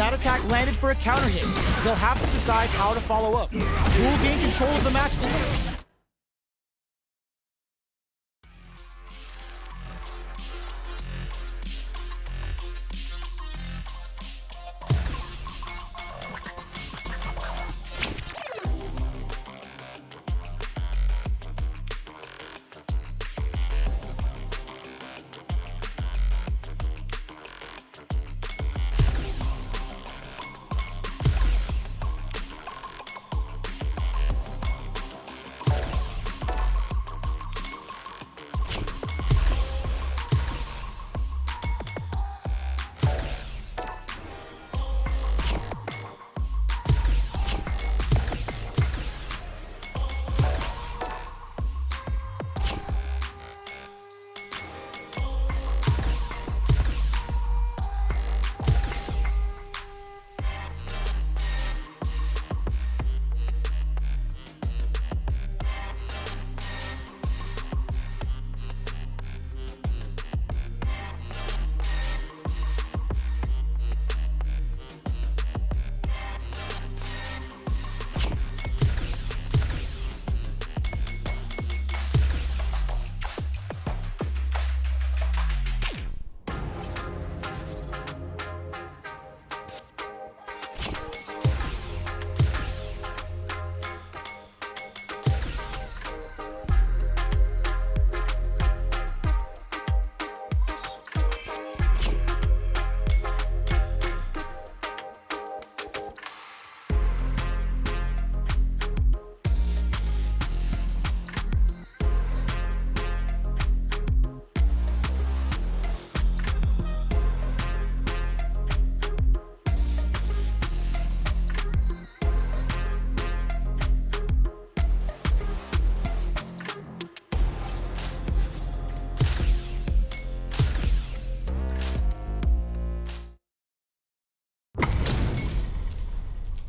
That attack landed for a counter hit. They'll have to decide how to follow up. Who will gain control of the match in the end?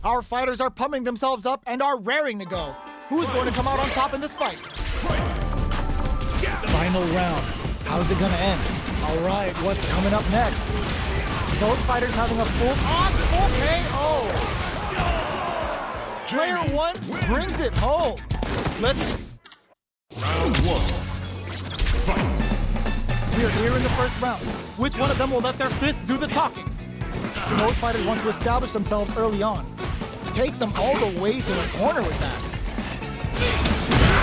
Our fighters are pumping themselves up and are raring to go. Who's going to come out on top in this fight? Final round. How's it gonna end? All right, what's coming up next? Both fighters having a full KO. Player one brings it home. Round one. Fight. We are here in the first round. Which one of them will let their fists do the talking? Both fighters want to establish themselves early on. Takes them all the way to the corner with that.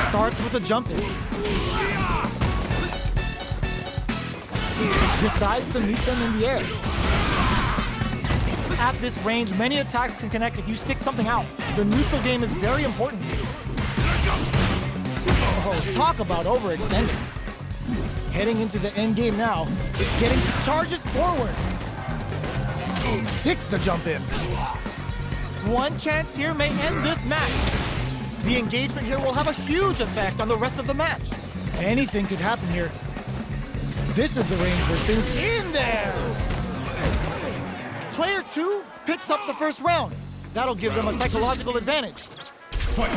Starts with a jump in. Decides to meet them in the air. At this range, many attacks can connect if you stick something out. The neutral game is very important. Oh, talk about overextending. Heading into the end game now, it's getting to charges forward. Sticks the jump in. One chance here may end this match. The engagement here will have a huge effect on the rest of the match. Anything could happen here. This is the range where things in there. Player two picks up the first round. That'll give them a psychological advantage. Fight.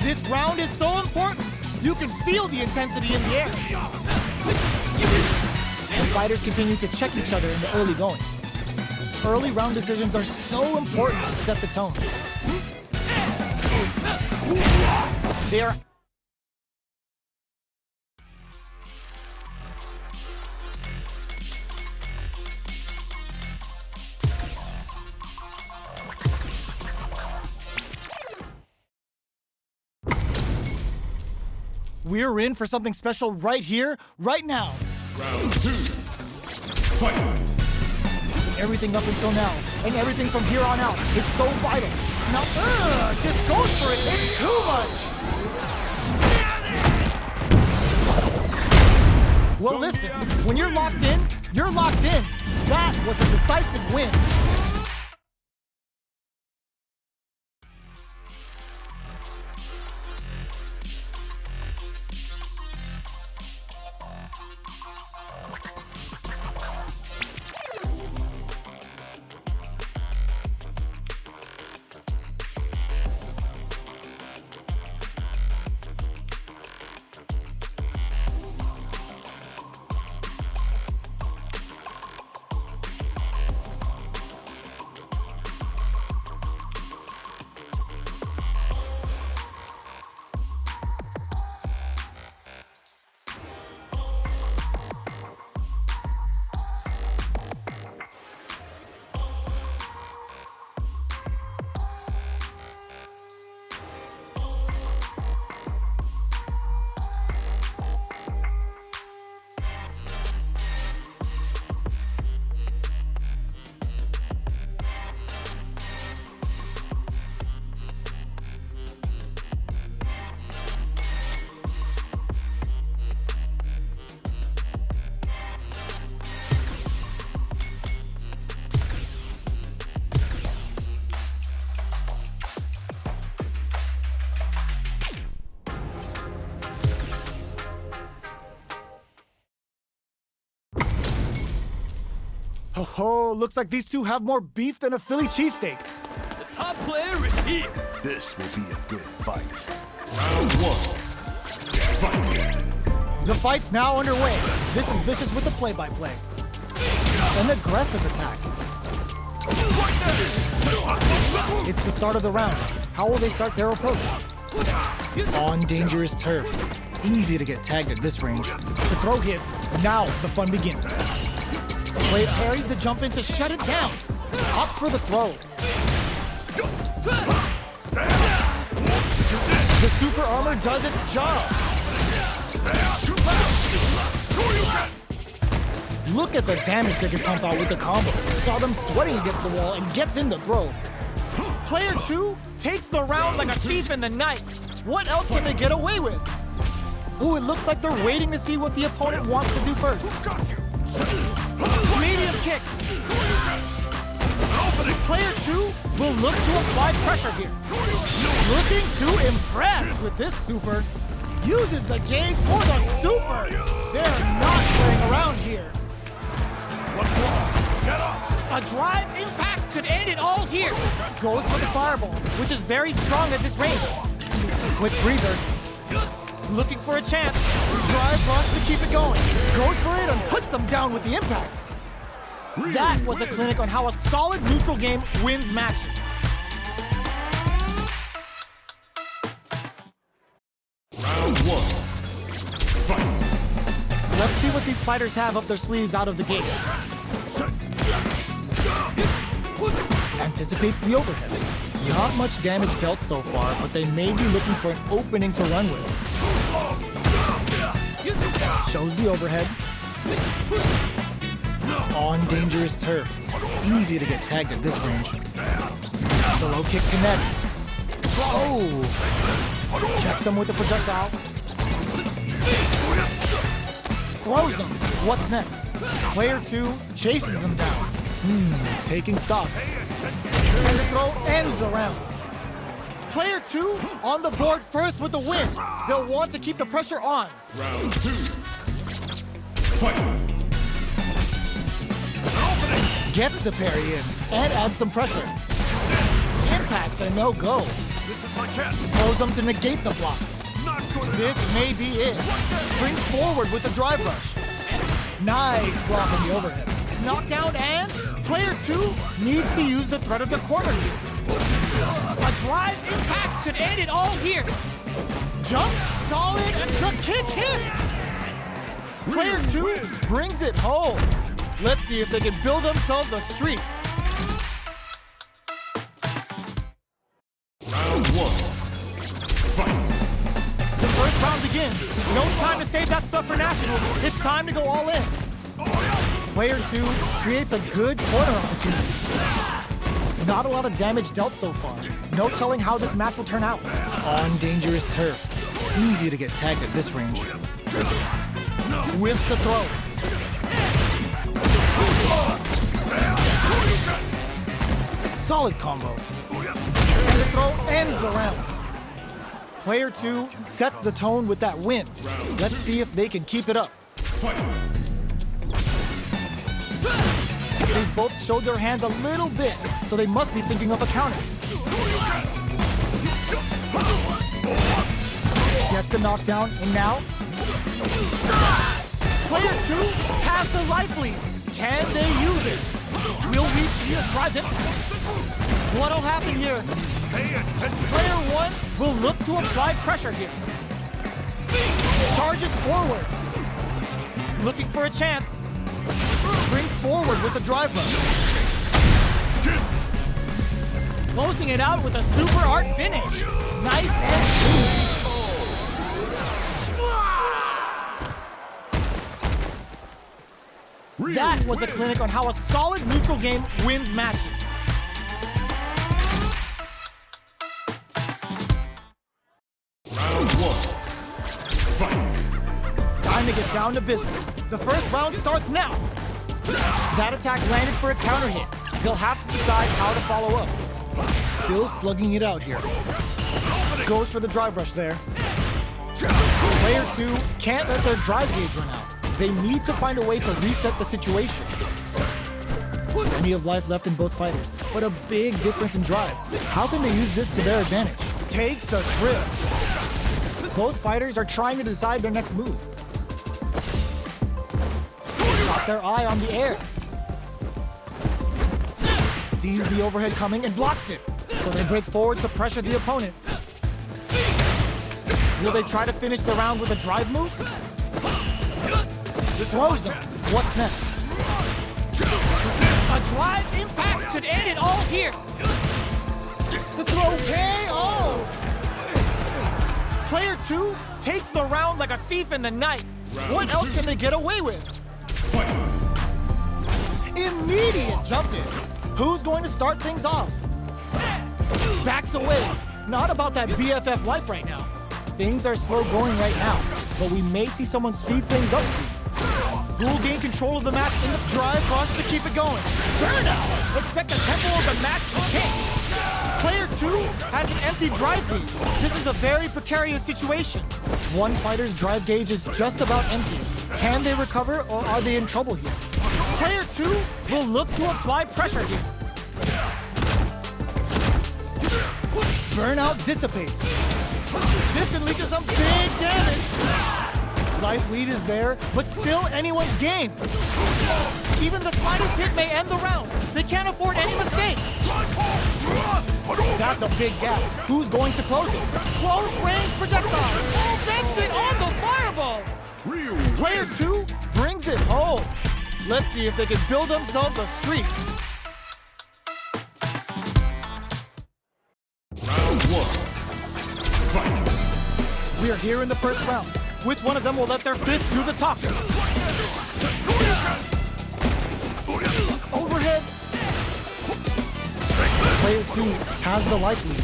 This round is so important. You can feel the intensity in the air. The fighters continue to check each other in the early going. Early round decisions are so important to set the tone. They are... We're in for something special right here, right now. Round two. Fight. Everything up until now, and everything from here on out, is so vital. Now, just goes for it. It's too much. Well, listen, when you're locked in, you're locked in. That was a decisive win. Oh, looks like these two have more beef than a Philly cheesesteak. The top player is here. This will be a good fight. Round 1. Fight. The fight's now underway. This is Vicious with the play-by-play. An aggressive attack. It's the start of the round. How will they start their approach? On dangerous turf. Easy to get tagged at this range. The throw hits. Now the fun begins. Player parries the jump in to shut it down. Opts for the throw. The super armor does its job. Look at the damage they can pump out with the combo. Saw them sweating against the wall and gets in the throw. Player 2 takes the round like a thief in the night. What else can they get away with? Ooh, it looks like they're waiting to see what the opponent wants to do first. Medium kick. Player 2 will look to apply pressure here. Looking to impress with this super. Uses the gauge for the super. They're not playing around here. A drive impact could end it all here. Goes for the fireball, which is very strong at this range. Quick breather. Looking for a chance. Drive rush to keep it going. Goes for it and puts them down with the impact. That was a clinic on how a solid neutral game wins matches. Round 1. Fight. Let's see what these fighters have up their sleeves out of the gate. Anticipates the overhead. Not much damage dealt so far, but they may be looking for an opening to run with. Shows the overhead. On dangerous turf. Easy to get tagged at this range. The low kick connects. Oh! Checks him with the projectile. Throws him. What's next? Player 2 chases them down. Taking stock. And the throw ends the round. Player 2 on the board first with the win. They'll want to keep the pressure on. Round 2. Fight. Gets the parry in and adds some pressure. Impacts a no-go. Throws them to negate the block. This may be it. Springs forward with the drive rush. Nice block on the overhead. Knockdown and player 2 needs to use the threat of the corner here. A drive impact could end it all here. Jump, solid, and the kick hits. Player 2 brings it home. Let's see if they can build themselves a streak. Round 1. Fight. The first round begins. No time to save that stuff for nationals. It's time to go all in. Player 2 creates a good corner opportunity. Not a lot of damage dealt so far. No telling how this match will turn out. On dangerous turf. Easy to get tagged at this range. Whiffs the throw. Solid combo. And the throw ends the round. Player 2 sets the tone with that win. Let's see if they can keep it up. Fight. They've both showed their hands a little bit, so they must be thinking of a counter. Gets the knockdown, and now? Player 2 has the life lead. Can they use it? Will we see a drive hit? What'll happen here? Player 1 will look to apply pressure here. Charges forward. Looking for a chance. Springs forward with the drive rush. Closing it out with a super art finish. Nice and clean. That was a clinic on how a solid neutral game wins matches. Round 1. Fight. Time to get down to business. The first round starts now. That attack landed for a counter hit. They'll have to decide how to follow up. Still slugging it out here. Goes for the drive rush there. Player 2 can't let their drive gauge run out. They need to find a way to reset the situation. Plenty of life left in both fighters, but a big difference in drive. How can they use this to their advantage? Takes a trip. Both fighters are trying to decide their next move. Got their eye on the air. Sees the overhead coming and blocks it. So they break forward to pressure the opponent. Will they try to finish the round with a drive move? Throws him. What's next? A drive impact could end it all here. The throw KO. Player 2 takes the round like a thief in the night. What else can they get away with? Immediate jump in. Who's going to start things off? Backs away. Not about that BFF life right now. Things are slow going right now, but we may see someone speed things up soon. Who will gain control of the match in the drive rush to keep it going? Burnout! Expect the tempo of the match to change. Player 2 has an empty drive gauge. This is a very precarious situation. One fighter's drive gauge is just about empty. Can they recover or are they in trouble here? Player 2 will look to apply pressure here. Burnout dissipates. This can lead to some big damage. Life lead is there, but still anyone's game. Even the slightest hit may end the round. They can't afford any mistakes. That's a big gap. Who's going to close it? Close range projectile. Vents it on the fireball. Player 2 brings it home. Let's see if they can build themselves a streak. Round 1. Fight. We are here in the first round. Which one of them will let their fists do the talking? Overhead. Player 2 has the life lead.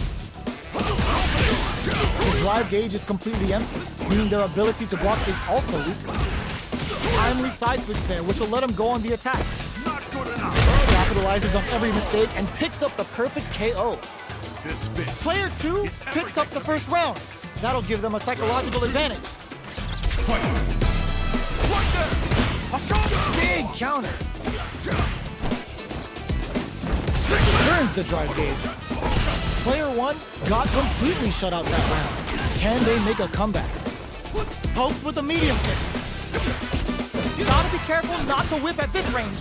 The drive gauge is completely empty, meaning their ability to block is also weak. Timely side switch there, which will let him go on the attack. Capitalizes on every mistake and picks up the perfect KO. Player 2 picks up the first round. That'll give them a psychological advantage. Big counter. Turns the drive gauge. Player 1 got completely shut out that round. Can they make a comeback? Pokes with a medium kick. You gotta be careful not to whip at this range.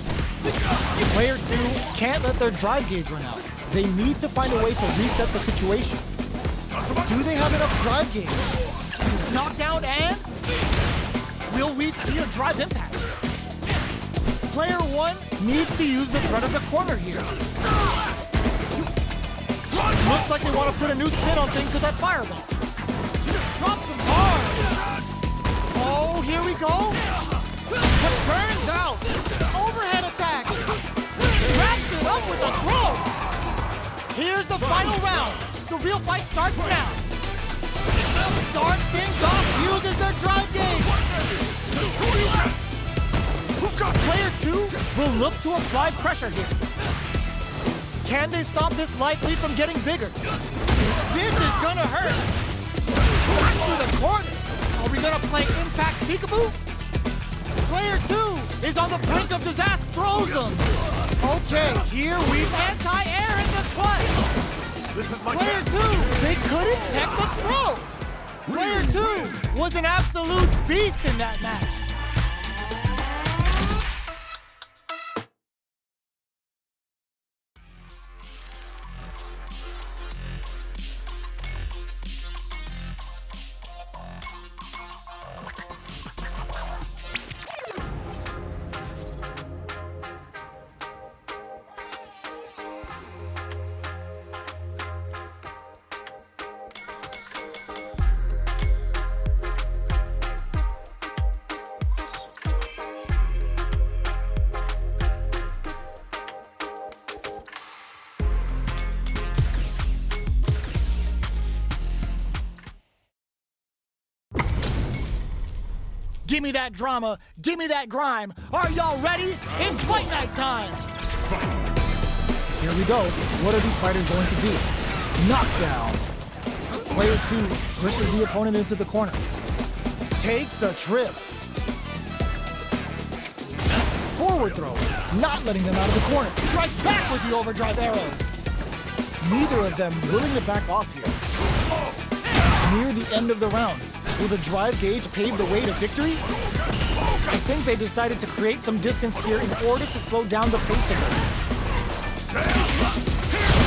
Player 2 can't let their drive gauge run out. They need to find a way to reset the situation. Do they have enough drive gauge? Knockdown and... will we see a drive impact? Player 1 needs to use the threat of the corner here. Looks like they want to put a new spin on things with that fireball. Drops him hard. Oh, here we go. It burns out. Overhead attack. Wraps it up with a throw. Here's the final round. The real fight starts now. Starts things off, uses their drive gauge. Player 2 will look to apply pressure here. Can they stop this life lead from getting bigger? This is gonna hurt. Back to the corner. Are we gonna play impact peekaboo? Player 2 is on the brink of disaster. Throws them. Okay, here we anti-air in the clutch. Player 2, they couldn't tech the throw. Player 2 was an absolute beast in that match. Give me that drama, give me that grime. Are y'all ready? It's fight night time! Here we go. What are these fighters going to do? Knockdown. Player 2 pushes the opponent into the corner. Takes a trip. forward throw, not letting them out of the corner. Strikes back with the overdrive arrow. Neither of them willing to back off here. Near the end of the round, will the drive gauge pave the way to victory? I think they decided to create some distance here in order to slow down the pace of it.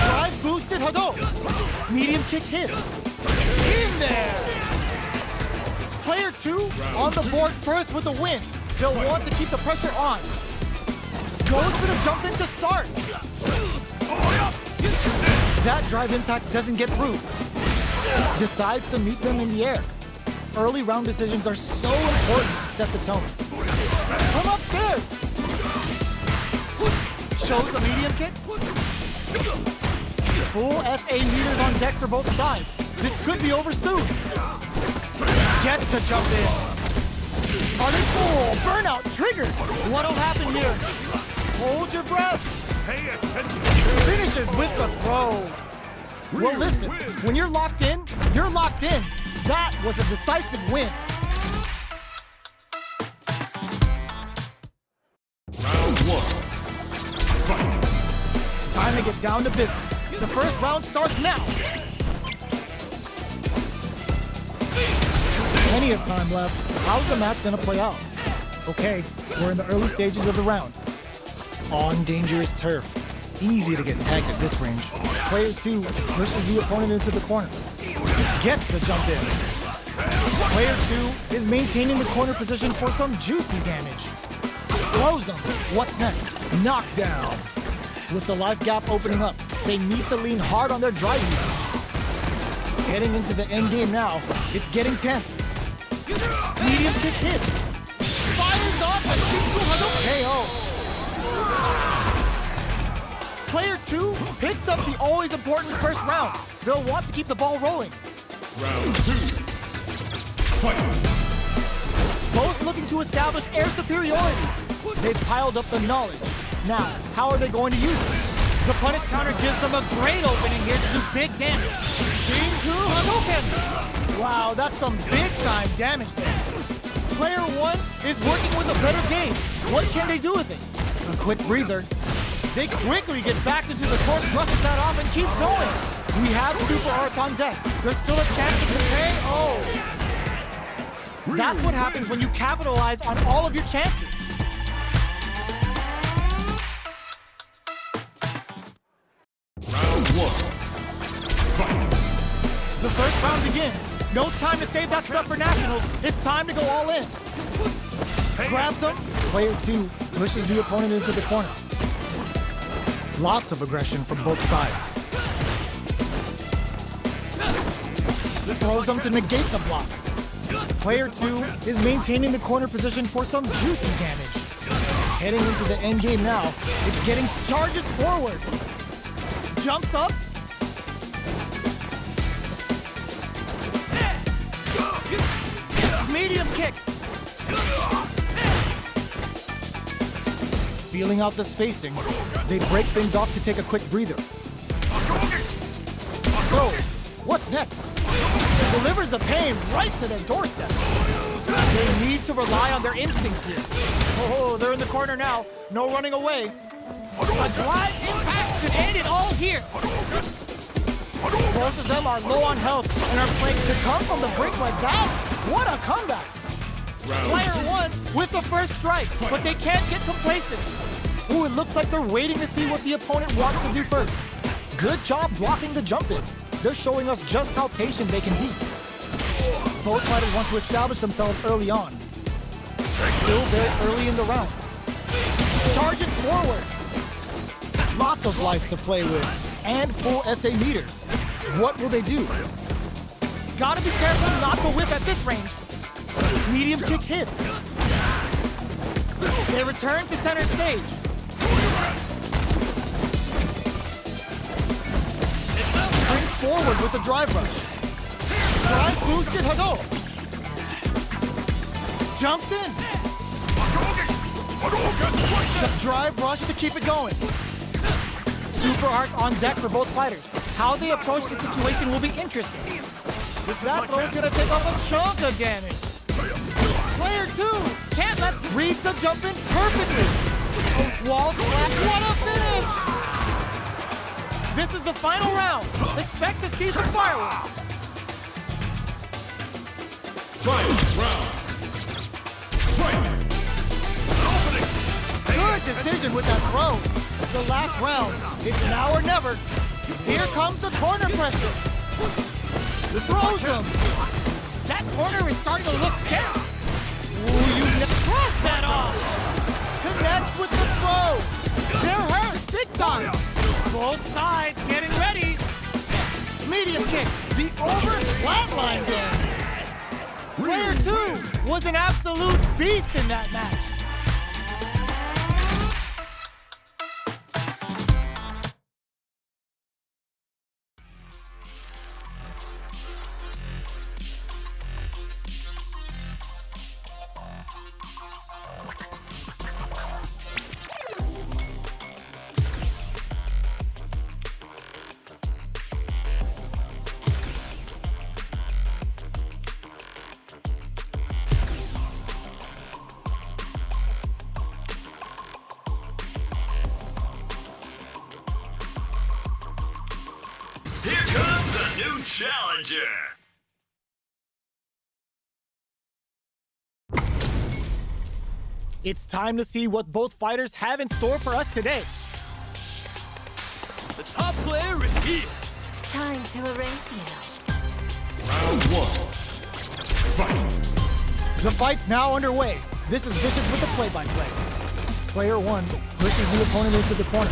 Drive boosted Hado. Medium kick hits. In there! Player 2 on the board first with the win. They'll want to keep the pressure on. Goes for the jump in to start. That drive impact doesn't get through. Decides to meet them in the air. Early round decisions are so important to set the tone. Come upstairs! Shows the medium kick. Full SA meters on deck for both sides. This could be over soon. Gets the jump in. Full burnout triggered. What'll happen here? Hold your breath. Pay attention. Finishes with the throw. Well, listen, when you're locked in, you're locked in. That was a decisive win. Round 1. Fight. Time to get down to business. The first round starts now. Plenty of time left. How's the match gonna play out? Okay, we're in the early stages of the round. On dangerous turf. Easy to get tagged at this range. Player 2 pushes the opponent into the corner. Gets the jump in. Player 2 is maintaining the corner position for some juicy damage. Throws him. What's next? Knockdown. With the life gap opening up, they need to lean hard on their drive usage. Getting into the end game now, it's getting tense. Medium kick hit. Fires off a KO. Player 2 picks up the always important first round. They'll want to keep the ball rolling. Round 2. Fight. Both looking to establish air superiority. They've piled up the knowledge. Now, how are they going to use it? The punish counter gives them a great opening here to do big damage. Shinku Hadouken! Wow, that's some big-time damage there. Player 1 is working with a better game. What can they do with it? A quick breather. They quickly get back into the court, brushes that off, and keeps going. We have super arts on deck. There's still a chance to pay. Oh. That's what happens when you capitalize on all of your chances. Round 1. Fight. The first round begins. No time to save that stuff for nationals. It's time to go all in. Grabs him. Player 2 pushes the opponent into the corner. Lots of aggression from both sides. Throws them to negate the block. Player 2 is maintaining the corner position for some juicy damage. Heading into the end game now, it's getting charges forward. Jumps up. Medium kick. Feeling out the spacing, they break things off to take a quick breather. So, what's next? Delivers the pain right to their doorstep. They need to rely on their instincts here. Oh, they're in the corner now. No running away. A drive impact could end it all here. Both of them are low on health and are playing to come from the brink like that. What a comeback. Player 1 with the first strike, but they can't get complacent. Ooh, it looks like they're waiting to see what the opponent wants to do first. Good job blocking the jump in. They're showing us just how patient they can be. Both fighters want to establish themselves early on. Still very early in the round. Charges forward. Lots of life to play with, and full SA meters. What will they do? Gotta be careful not to whip at this range. Medium kick hits. They return to center stage. Springs forward with the drive rush. Drive boosted Hado. Jumps in. Drive rush to keep it going. Super arts on deck for both fighters. How they approach the situation will be interesting. That throw's gonna take off a chunk of damage. Player 2 can't read the jump in perfectly. Wall slap. What a finish! This is the final round. Expect to see some fireworks. Final round. Fight! Good decision with that throw. The last round. It's now or never. Here comes the corner pressure. Throws him. That corner is starting to look scary. Ooh, you throws that off. Connects with the throw. They're hurt big time. Both sides getting ready. Medium kick. The over flatline game. Player 2 was an absolute beast in that match. Here comes a new challenger. It's time to see what both fighters have in store for us today. The top player is here. Time to erase you. Round 1. Fight! The fight's now underway. This is Vicious with the play-by-play. Player 1 pushes the opponent into the corner.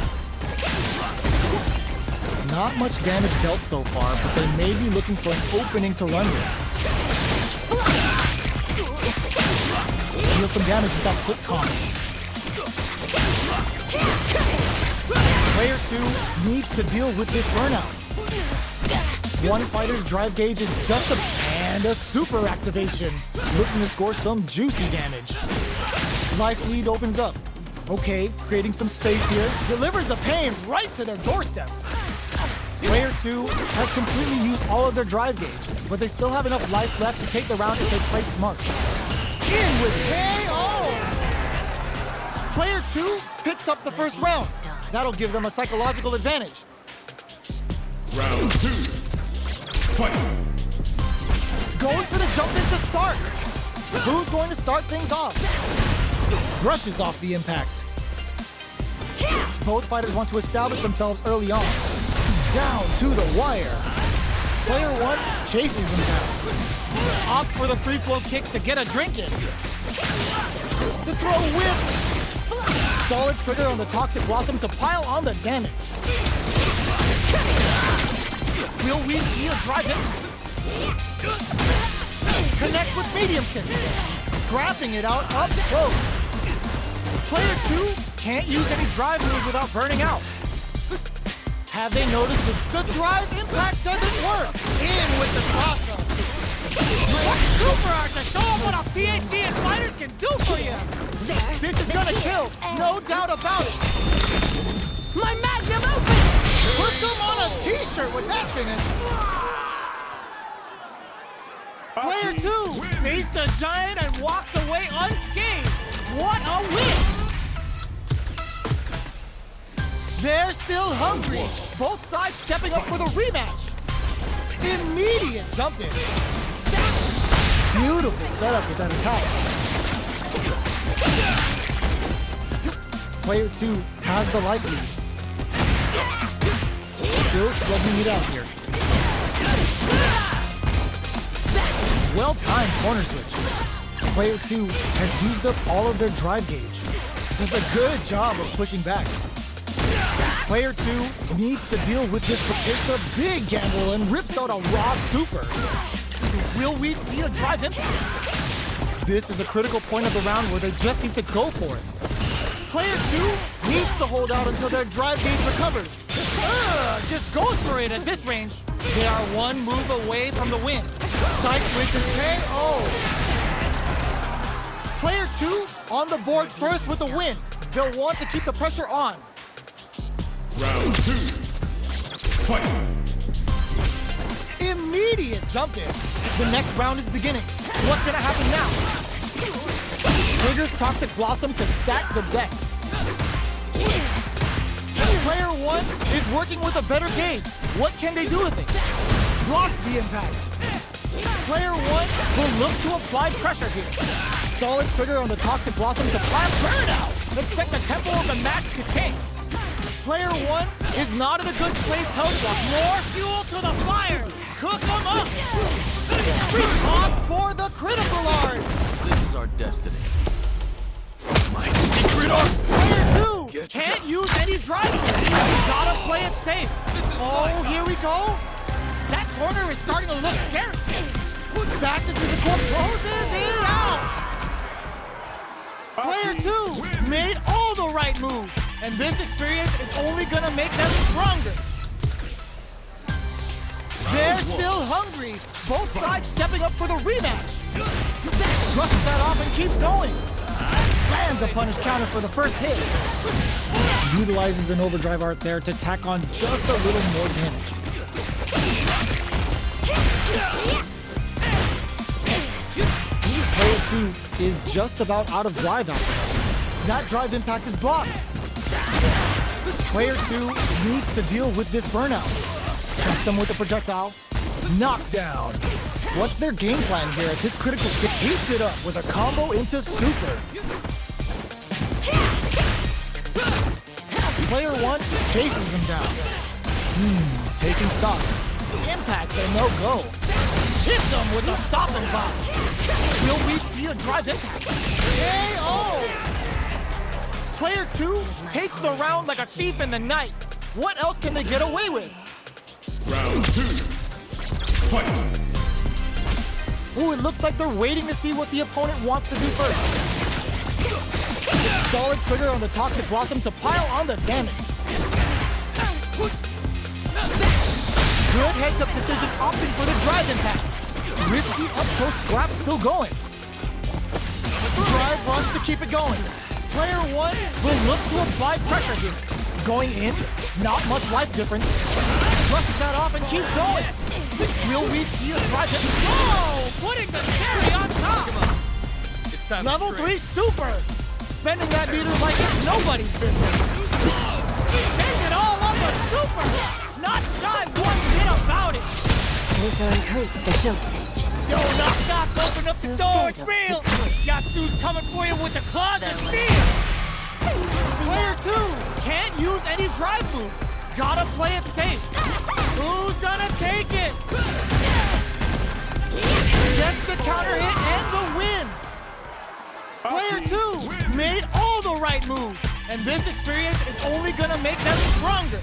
Not much damage dealt so far, but they may be looking for an opening to run with. Deal some damage with that quick combo. Player 2 needs to deal with this burnout. One fighter's drive gauge is just a super activation, looking to score some juicy damage. Life lead opens up. Okay, creating some space here, delivers the pain right to their doorstep. Player 2 has completely used all of their drive gauge, but they still have enough life left to take the round if they play smart. In with KO! Player 2 picks up the first round. That'll give them a psychological advantage. Round 2. Fight! Goes for the jump in to start. Who's going to start things off? Brushes off the impact. Both fighters want to establish themselves early on. Down to the wire. Player 1 chases them down. Opt for the free flow kicks to get a drink in. The throw whips. Solid trigger on the Toxic Blossom to pile on the damage. Will we see a drive in? Connect with medium kick. Scrapping it out up close. Player 2 can't use any drive moves without burning out. Have they noticed that the drive impact doesn't work? In with the crossover. Super art to show them what a PhD and fighters can do for you. This is gonna kill, no doubt about it. My magnum opus! Put them on a t-shirt with that finish. Player 2 faced a giant and walked away unscathed. What a win! They're still hungry. Both sides stepping up for the rematch. Immediate jump in. Beautiful setup with that attack. Player 2 has the life lead. Still slugging it out here. Well-timed corner switch. Player 2 has used up all of their drive gauge. Does a good job of pushing back. Player 2 needs to deal with this, but takes a big gamble and rips out a raw super. Will we see a drive impact? This is a critical point of the round where they just need to go for it. Player 2 needs to hold out until their drive gauge recovers. Just goes for it at this range. They are one move away from the win. Side switch and KO. Player 2 on the board first with a win. They'll want to keep the pressure on. Round 2. Fight! Immediate jump in. The next round is beginning. What's gonna happen now? Triggers Toxic Blossom to stack the deck. working with a better gauge. What can they do with it? Blocks the impact. Player 1 will look to apply pressure here. Solid trigger on the Toxic Blossom to plant burnout. Expect the tempo of the match to change. Player 1 is not in a good place health-wise. More fuel to the fire. Cook them up. Pops for the critical art. This is our destiny. My secret art! Player 2 can't use any drive moves. Gotta play it safe. Oh, here we go. That corner is starting to look scary. Back into the court, closes it out. Player 2 made all the right moves, and this experience is only gonna make them stronger. They're still hungry. Both sides stepping up for the rematch. Brushes that off and keeps going. Lands a punish counter for the first hit. Utilizes an overdrive art there to tack on just a little more damage. Player 2 is just about out of drive after that. That drive impact is blocked. Player 2 needs to deal with this burnout. Strikes him with a projectile. Knockdown. What's their game plan here as his critical skill heats it up with a combo into super? Player 1 chases them down. Taking stock. Impacts a no-go. Hits them with a stopping bomb. Will we see a drive impact? KO! Player 2 takes the round like a thief in the night. What else can they get away with? Round 2. Fight. Ooh, it looks like they're waiting to see what the opponent wants to do first. Solid trigger on the Toxic Blossom to pile on the damage. Good heads-up decision opting for the drive impact. Risky up-close scrap still going. Drive rush to keep it going. Player 1 will look to apply pressure here. Going in, not much life difference. Brushes that off and keeps going. Will we see a drive hit? Whoa! Putting the cherry on top! It's time Level to 3 super! Spending that meter like it's nobody's business. Spend it all on the super! Not shy one bit about it! Yo, knock, open up the door, it's real! Yatsu's coming for you with the claws of steel! Player 2 can't use any drive moves. Gotta play it safe. Who's gonna take it? Gets the counter hit and the win! Player 2 made all the right moves, and this experience is only gonna make them stronger.